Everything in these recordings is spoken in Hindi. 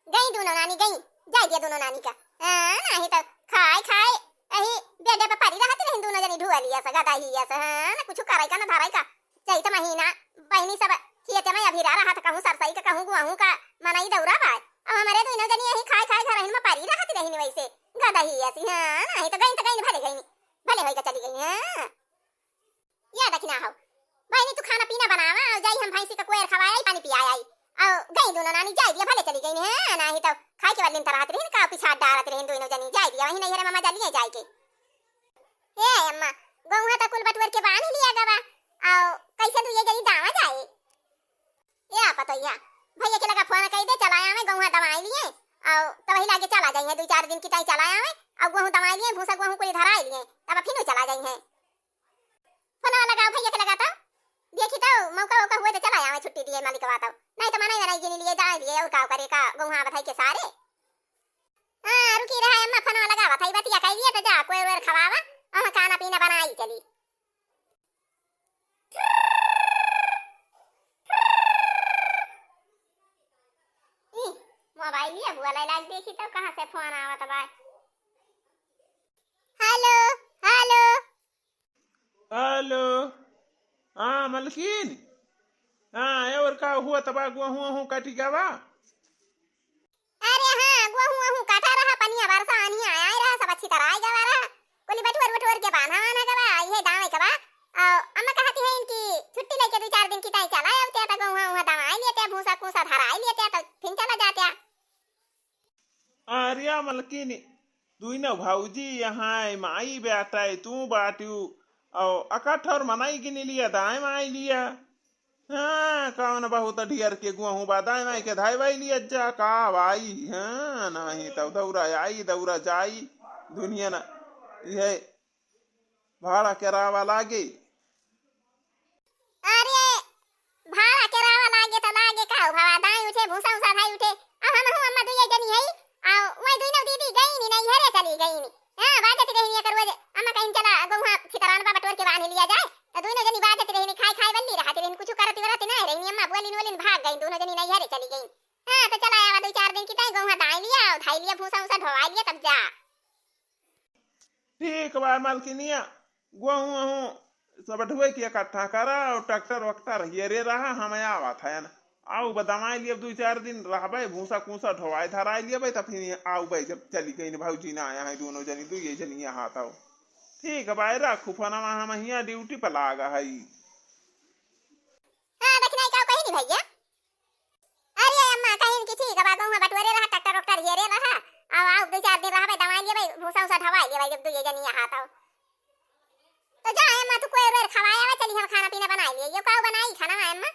गई दोनों नानी गई, जाय दिया दोनों नानी का। नाही तो खाय खाय अही बेडे पे परी रहत रही दोनों जनी ढुआ लिया सगा दाही या स ना कुछ कराई का ना धराई का। चैत महीना बहनी सब खेत में अभी रहा था, कहूं सरसई का कहूं गुहूं का मनाई दौरा बा। अब हमारे दोनों जनी यही खाय खाय घर में परी रहत रही वैसे गदा ही ऐसी। नहीं तो गई भले गई भले होई का चली गई। याद रखना हो बहनी तू खाना पीना बनावा और जाई हम भैंसी का कोयर खवाई पानी पिया आई और गई दोनों नानी जाय दिया भले चली गई। नहीं तो खाए के वाली तरह रही का पीछा डालत रही दोनों जनी जाय दिया वही नहीं रे मामा जालिए जाय के। ए अम्मा गौहा त कुल बटवर के बांध लिया गवा और कैसे तू ये जनी दावा जाए। या पतैया भैया के लगा फोन कह दे चलाया में गौहा दवाई लिए और तब वही लागे चला जाइए 2-4 दिन की टाइम चलाया में और गेहूं दवाई लिए भूसा गेहूं को धरा लिए तब फिर चला जाइए। फोन लगाओ भैया के लगाता देखी तो मौका मौका हुए तो चला आवे छुट्टी दिए मालिक बात नहीं तो मनाई बनाई के लिए जाए लिए और का करे का गौहा बधाई के सारे। हां रुकी रहा अम्मा फोन लगावा थई बतिया कह लिया तो जा कोई और खवावा और खाना पीना बनाई चली। मोबाइल लिया बुआ लाइक देखी तो कहां से फोन आवत बा। हेलो हेलो हेलो हाँ मलकिन हाँ और का हुआ तबा गुहूं काटी गवा। अरे हां गुहूं काटा रहा पनिया बरसा आनी आया रहा सब अच्छी तरह आई गवा रहा कोली बटवर के बांधा आना गवा ये दावे कवा और अम्मा कहती है इनकी छुट्टी लेके 2-4 दिन की टाइम चला आते तो गुहूं दवाई लेते भूसा कुसा धराई लेते तो फिर चला जाते। अरे मलकिन दुई न भाऊजी यहाँ माई बेटा तू बाटू और अकठर मनाई गिनी लिया दाए माई लिया। हाँ कौन बहुत ढियर के गुहूं बादाए माई के धाई भाई लिया जा का भाई। हाँ नहीं तब दौरा आई दौरा जाई दुनिया ना ये भाड़ा करावा लागे। अरे भाड़ा करावा लागे तो लागे का भावा दाई उठे भूसा उसा भाई उठे अब हम अम्मा दुई जनी है और वही दुई न दीदी गई नहीं हरे चली गई नहीं। हां बात रही कर वो अम्मा कहीं चला गौहा छितरान बा बटवर के बांध लिया जाए तो दोनों जनी बात रही खाई खाई बल्ली रहती रही कुछ करती वरती नहीं रही अम्मा बोलिन भाग गई दोनों जनी नहीं हरे चली गई। हां तो चला आवा 2-4 दिन की टाइम गौहा दाई लिया और धाई लिया भूसा उसा ढवा लिया तब जा। ठीक बा मालकिनिया गुहूं सब ढुए की इकट्ठा करा और ट्रैक्टर वक्टर ये रे रहा हम आवा था ना आउ बदमाई लिए 2-4 दिन रहबे भूसा कूसा ढोवाई धराई लिए तब फिर आउ भाई जब चली गई भाऊजी ना आया है दोनों जनी तू ये जनी यहाँ था। ठीक है भाई रखू फोन हम यहाँ ड्यूटी पर लागा है। हां देखना का कहीं नहीं भैया। अरे अम्मा कहीं की ठीक है गौहा बटवरे रहा ट्रैक्टर वक्टर ये रे रहा और आउ 2-4 दिन रहबे दवाई लिए भाई भूसा उसा ढवाई लिए भाई जब दू ये जनी यहाँ था तो जा अम्मा तू कोई और खवाया चली हम खाना पीना बनाई लिए ये का बनाई खाना है अम्मा।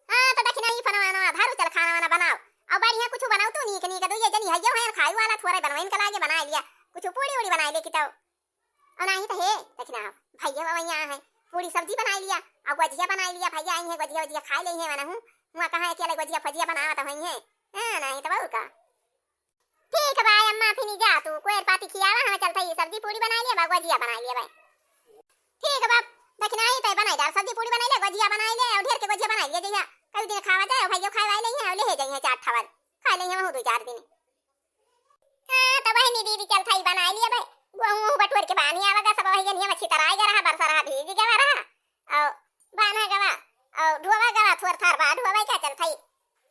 हां तो देखना ही फनवाना धारू चल खाना वाना बनाओ और बढ़िया कुछ बनाओ तो नीक दो ये जनी हइयो है खाई वाला थोड़ा बनवाइन के लागे बना लिया कुछ पूड़ी उड़ी बना ले की तो और नहीं तो हे देखना भैया वैया है पूरी सब्जी बना लिया और गजिया बना लिया भैया आई है गजिया खा ले है मना हूं हुआ कहां अकेले गजिया फजिया बनावा तो वही है। हां नहीं तो बहु का ठीक है भाई अम्मा फिर जा तू कोई पाती खियावा हम चलता ये सब्जी पूड़ी बना लिया गजिया बना लिया भाई। ठीक है बाप देखना ही तो बनाई दाल सब्जी पूड़ी बना ले गजिया बना ले और ढेर के गजिया बना ले जइया कई दिन खावा जाए भैया खावा ले है ले जाइए 4 ठवर खा ले हम 2-4 दिन। हां तो वही दीदी चल थाई बना लिया भाई गुहूं बटवर के पानी आवेगा सब वही जनी अच्छी तरह आई रहा बरसा रहा भीग गया रहा और बाना गवा और धुआवा गवा थोर थार बाद धुआवा क्या चल थाई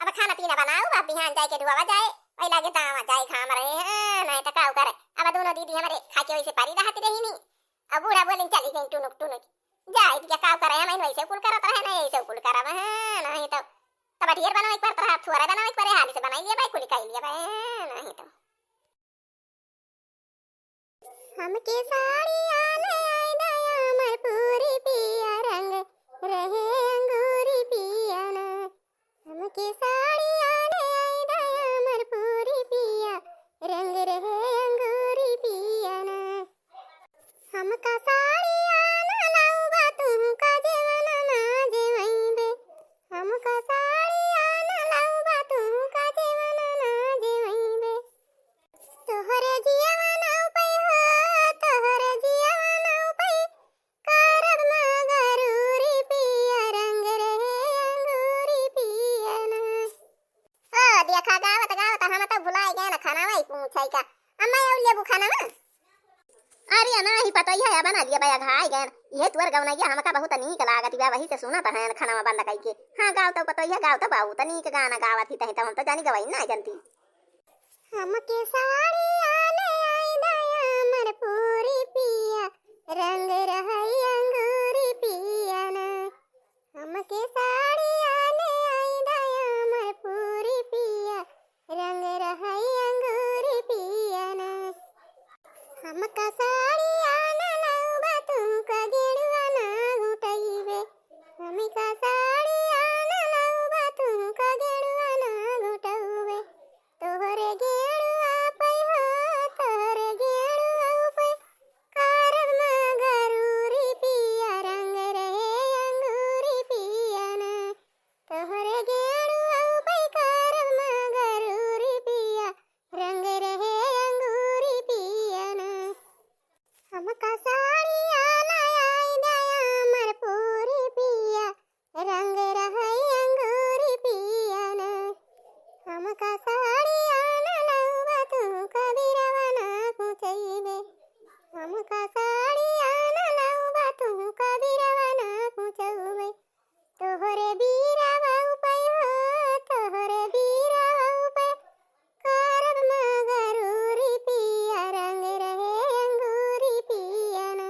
अब खाना पीना बनाओ अब बिहान जाए के धुआवा जाए वही लागे दावा जाए खाम रहे हैं नहीं तो का करे अब दोनों दीदी हमारे खा के वैसे पारी रहती रही नहीं अब बूढ़ा बोले चली गई टुनुक जाए क्या का करे हम वैसे कुल करत रहे ना ऐसे कुल करब है नहीं तो तब ढेर बनावे पर तरह थोड़ा बनावे पर हाली से बनाई लिया भाई कुल काई लिया भाई नहीं तो हमके साड़ी आने आई दया मर पूरी पिया रंग रहे अंगूरी पिया ना हमके साड़ी आने आई दया मर पूरी पिया रंग रहे अंगूरी पिया ना हमका साड़ी आना लाऊबा तुमका जेवन ना जेवैबे हमका साड़ी आना लाऊबा तुमका जेवन ना जेवैबे तोहरे जीवन उपै हो तोहरे जीवन उपै करब ना गरूरी पिया रंग रहे अंगूरी पिया ना मुछाई का अम्मा और लेबू खाना ना। अरे ना ही पता ही है बना लिया भैया घाई गए ये तुअर गवनैया हमका बहुत नीक लागत बा वही से सुना त है खाना में बंद कई के। हां गाव तो पता ही है गाव तो बहुत नीक गाना गावत ही तही तो हम तो जानी गवाई ना जनती। हमके साड़ी आले आई दया मर पूरी पिया रंग रहई अंगूरी पिया ना। हमके साड़ी आले आई दया मर पूरी पिया रंग रहई अंगूरी पिया ना। हमका साड़ी आना लाउबा तुमका गेड़ुआ ना घुटइबे। हमका साड़ी आना लाउबा तुमका गेड़ुआ ना घुटउबे। तोहरे गेड़ुआ पे हो तोहरे गेड़ुआ पे करब मगरूरी पिया रंग रहे अंगूरी पिया ना। तोहरे गेड़ुआ पे करब मगरूरी पिया रंग रहे अंगूरी पिया ना। हमका साड़ी आला आई दया मर पूरी पिया रंग रहई अंगूरी पिया ना। हमका साड़ी आना लाउबा तुमका बिरवा ना कुचइबे। हमका साड़ी आना लाउबा तुमका बिरवा ना कुचउबे। तोहरे बिरवा पे हो तोहरे बिरवा पे करब मगरूरी पिया रंग रहे अंगूरी पिया ना।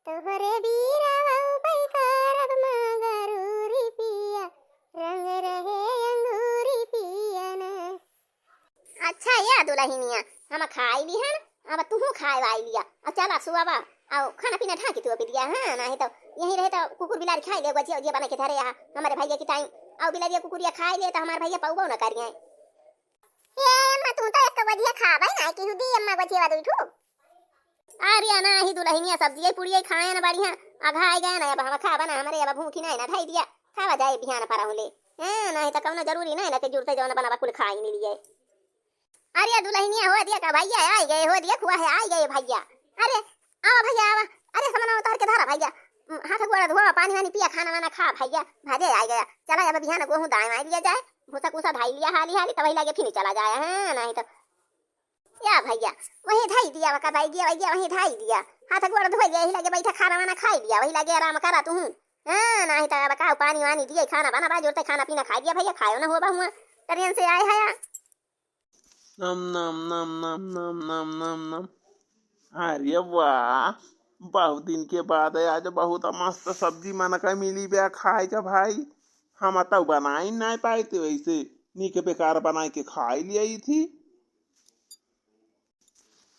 तोहरे बिरवा पे करब मगरूरी पिया रंग रहे अंगूरी पिया ना। अच्छा या दुल्हनिया हम खाई ली हन अब तू खाए आई लिया अब चला सुआवा आओ खाना पीना ढाकी तू दिया। हां नहीं तो यही रहे तो कुकुर बिलारी खाई ले गजिया उजिया बना के धरे आ हमारे भैया की टाइम आओ बिलारिया कुकुरिया खाई ले तो हमारे भैया पौबो ना करिए। ए अम्मा तू तो एक गजिया खाबे ना कि दी अम्मा गजिया दू ठू। अरे ना ही दुल्हनिया सब्जी पूरी खाए ना बढ़िया अघाई गए ना अब हम खाबा ना हमारे अब भूखी नहीं ना ढाई दिया खावा जाए बिहान पर हुले। हां नहीं तो कौनो जरूरी नहीं ना के जुरते जौन बनावा कुल खाई नहीं लिए। अरे दुल्हनिया हो दिया का भैया आई गए हो दिया खुआ है आई गए भैया। अरे आओ भैया आओ अरे सामान उतार के धरा भैया हाथ गोड़ धोआ पानी वानी पिया खाना वाना खा भैया भाजे आ गया। चला अब बिहान गोहूं दाएं मार लिया जाए भूसा कुसा धाई लिया हाली हाली तब लगे फिर चला जाए। हां नहीं तो या भैया वही धाई दिया का भाई गया भैया वही धाई दिया हाथ गोड़ धोई गया लगे बैठा खाना वाना खाई दिया वही लगे आराम करा तू। हां नहीं तो अब का पानी वानी दिए खाना बना बा जोरते खाना पीना खा दिया भैया खायो ना हो बा हुआ ट्रेन से आए है। नम नम नम नम नम नम नम नम। अरे वाह बहुत दिन के बाद आज बहुत मस्त सब्जी मन का मिली बे खाए का भाई। हम तो बनाई नहीं पाए थे वैसे नीके बेकार बनाए के खाई लिया थी।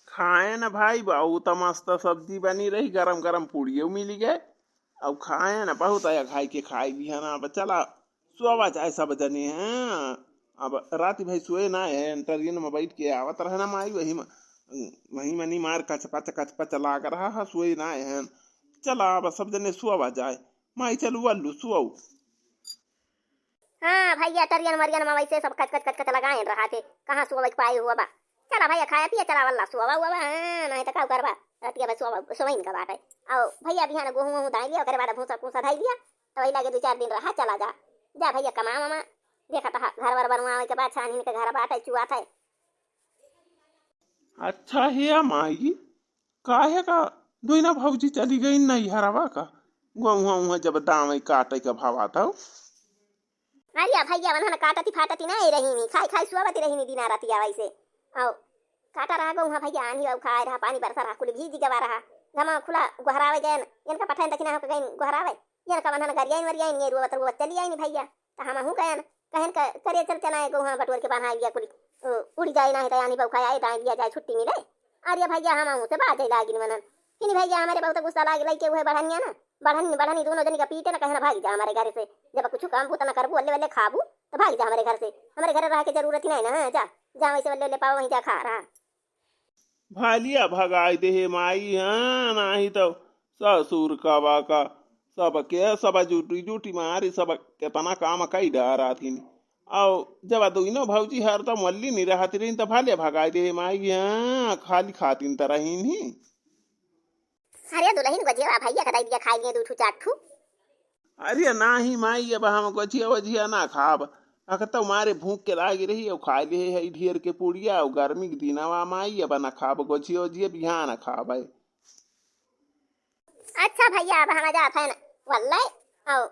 खाए ना भाई बहुत मस्त सब्जी बनी रही गरम गरम पूड़ियों मिली गए अब खाए ना बहुत आया खाई के खाई भी है ना। अब चला सोवा जाए सब जने हैं अब रात भाई सोए ना है ट्रेन में बैठ के आवत रहना माई वही मनी मार कचपच लाग रहा है सोए ना है। चला अब सब जने सोवा जाए माई चलू अल्लू सो। हां भैया टरियन मरियन में वैसे सब कच लगाए रहा थे कहां सोवे पाए हुआ बा। चला भैया खाया पिया चला वल्ला सोवा हुआ बा। हां नहीं तो का करबा रतिया बस सोवइन का बात है। आओ भैया बिहान गोहूं धाई लिया ओकरे बाद भूसा कुसा धाई दिया तो वही लगे 2-4 दिन रहा चला जा जा भैया कमा मामा देखा था घर वर बनवावे के बाद छानी के घर बाटे चुआ था। अच्छा है माई काहे का दोइना भौजी चली गई नहीं हरावा का गुआ जब दाम काटे का भाव आता। अरे भैया वनहन काटती फाटती नहीं रही नी खाई खाई सुआवती रही नी दिना रातिया वैसे आओ काटा रहा गो भैया आनी अब खाए रहा पानी बरसा रहा कुल भीज गवा रहा घमा खुला गोहरावे गए इनका पठान दक्षिणा हो गई गोहरावे इनका वनहन गरियाइन वरियाइन ये रोवत रोवत चली आई नी भैया तो हम हूं कहन कहन करे चल चना है गोहा बटोर के बना लिया कुल उड़ी जाए ना है तो आनी बौखा आए दाई लिया जाए छुट्टी मिले। अरे भैया हम हूं से बात है लागिन वनन कि भैया हमारे बहुत गुस्सा लाग लई के वो बढ़निया ना बढ़नी दोनों जनी का पीटे ना कहना भाग जा हमारे घर से जब कुछ काम भूत ना करबू अल्ले वल्ले खाबू तो भाग जा हमारे घर से हमारे घर रह के जरूरत ही नहीं ना जा जा वैसे वल्ले पाओ वहीं जा खा रहा भालिया भगाई दे माई। हाँ नहीं तो ससुर कबा का सब जूटी मारी सब केतना काम कई डरा थी और जब दोनों भौजी हर तो मल्ली नहीं रहती रही तो भालिया भगाई दे माई। हाँ खाली खातिन तो रही नहीं। अरे दुल्हन गजिया भैया का दिया खाई लिए 2-4 ठू। अरे ना ही माई अब हम गजिया वजिया ना खाब अगर तो मारे भूख के लागी रही और खा लिए है ढेर के पुड़िया और गर्मी के दिनवा माई अब ना खाब गोछियो जिए बिहान खाब। अच्छा भैया अब हम जात है ना वल्ले आओ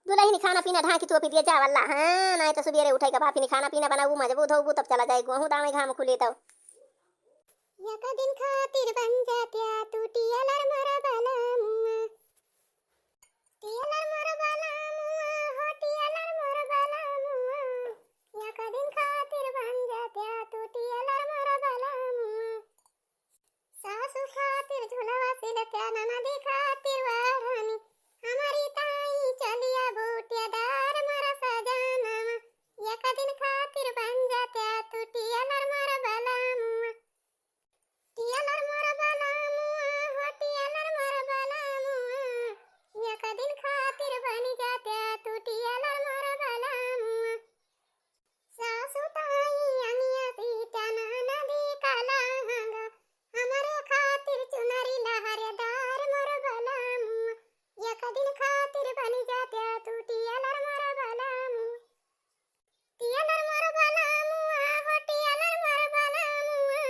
दुल्हन खाना पीना ढाकी तो पी दिया जा वल्ला हाँ नहीं तो सुबेरे उठे के बाद खाना पीना बनाऊ मजबूत होबू तब चला जाए गेहूं दामे घाम खुले तो यका दिन खातिर बन जात्या तू टियलर मोर बाला मुआ टियलर मोर बाला मुआ हो टियलर मोर बाला मुआ यका दिन खातिर बन जात्या तू टियलर मोर बाला मुआ सासू खातिर झुलवा सिलत्या ननदी खातिर वारानी हमारी ताई चलिया बूटियादार मोर सजाना यका दिन खातिर बन जात्या तू टियलर मोर बाला मुआ टियलर मोर बाला मुआ हो टियलर मोर बाला मुआ यका दिन खातिर बन जात्या तू टियलर मोर बाला मुआ सासू ताई अनिया सीता नदी काला हंगा हमारे खातिर चुनरी लहरेदार मोर बाला मुआ यका दिन खातिर बन जात्या तू टियलर मोर बाला मुआ टियलर मोर बाला मुआ हो टियलर मोर बाला मुआ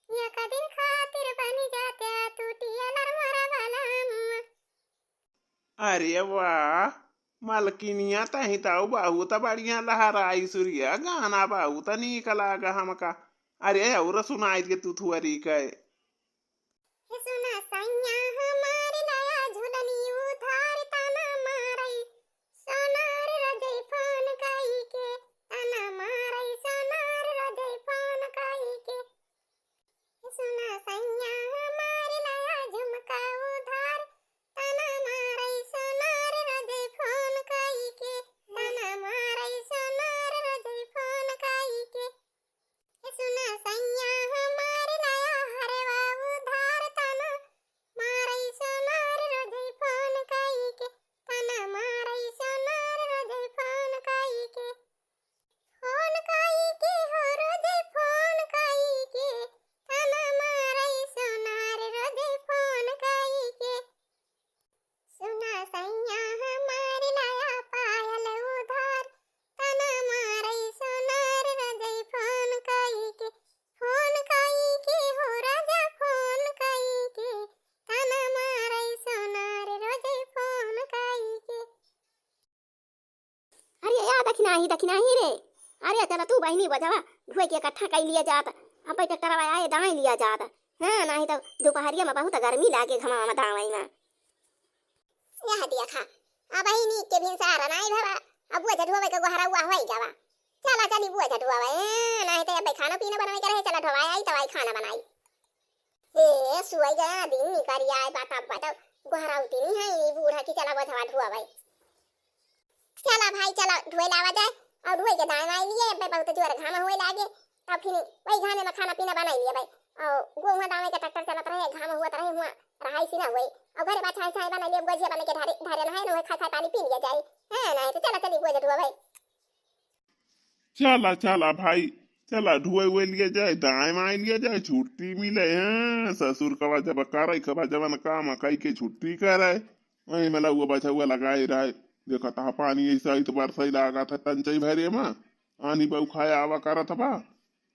यका दिन खातिर बन जात्या तू टियलर मोर बाला मुआ। अरे वाह मालकिनिया तही ताऊ बाहू त बढ़िया लहराई सूर्या गाना बाहू त नीक लागा हमका। अरे और सुनाई के तू थुअरी के हे सुना सैया हमारी लाया झुलनी उधार तना मारई सोनार रजई फोन काई के तना मारई सोनार रजई फोन काई के हे सुना सैया हमारी लाया झुमका उधार तना मारई सोनार रजई फोन काई के तना मारई सोनार रजई फोन काई के हे सुना सैया हमारी लाया हरवा उधार तना मारई सोनार रजई फोन काई के तना मारई सोनार रजई फोन काई के हो रजई फोन काई के तना मारई सोनार रजई फोन काई के सुना सैया हमारी लाया पायल उधार तना मारई सोनार रजई फोन काई के हो राजा फोन काई के तना मारई सोनार रजई फोन काई के। अरे या दखिना ही रे अरे चला तू बहनी बजावा धोए के इकट्ठा कर लिया जात अब ट्रैक्टर आए दाएं लिया जात हाँ नहीं तो दोपहरिया में बहुत गर्मी लागे घमा में दावई में यह दिया खा अब ही नी के बिन सारा नहीं भरा अब वो जडुआ के गोहरा हुआ होई जावा चला चली बुआ जडुआ नहीं तो अब खाना पीना बनावे करे चला ढवाई आई तवाई खाना बनाई ए सुई गया दिन निकल आए बात अब बताओ गोहरा उठी नहीं है बूढ़ा की चला बधवा ढुआ भाई चला भाई चला ढोए लावा जाए और ढोए के दाना लिए बहुत जोर घामा हुए लागे तब फिर वही घाने में खाना पीना बना लिए भाई और गोहुआ दावे के ट्रैक्टर चलत रहे घामा हुआ रहे हुआ रहाई सी ना हुई और घरे बाछाई छाई बना लिए गोजिया बना के ढारे ढारे ना है ना खा खा पानी पी लिया जाए है नहीं तो चला चली गोज ढुआ भाई चला चला भाई चला ढुए हुए लिए जाए दाएं माए लिया जाए छुट्टी मिले हैं ससुर कवा जब करे कवा जवन काम कई के छुट्टी करे वही मला हुआ बचा हुआ लगाए रहे देखा था पानी ऐसा इतबार सही लगा था तंचई भरे में आनी बहु खाया आवा करा था बा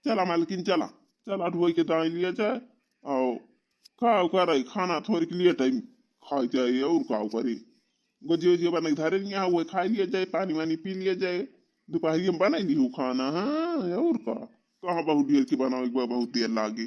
चला मालकिन चला चला ढुए के दाएं लिया जाए और खाओ करे खाना थोड़ी के लिए टाइम खा जाए और खाओ करे गोजी वोजी बना धरे नहीं हुए खा लिया जाए पानी वानी पी लिया जाए दोपहर में बना नहीं खाना हाँ और कहाँ बहुत देर की बनाओ एक बार बहुत देर लागे।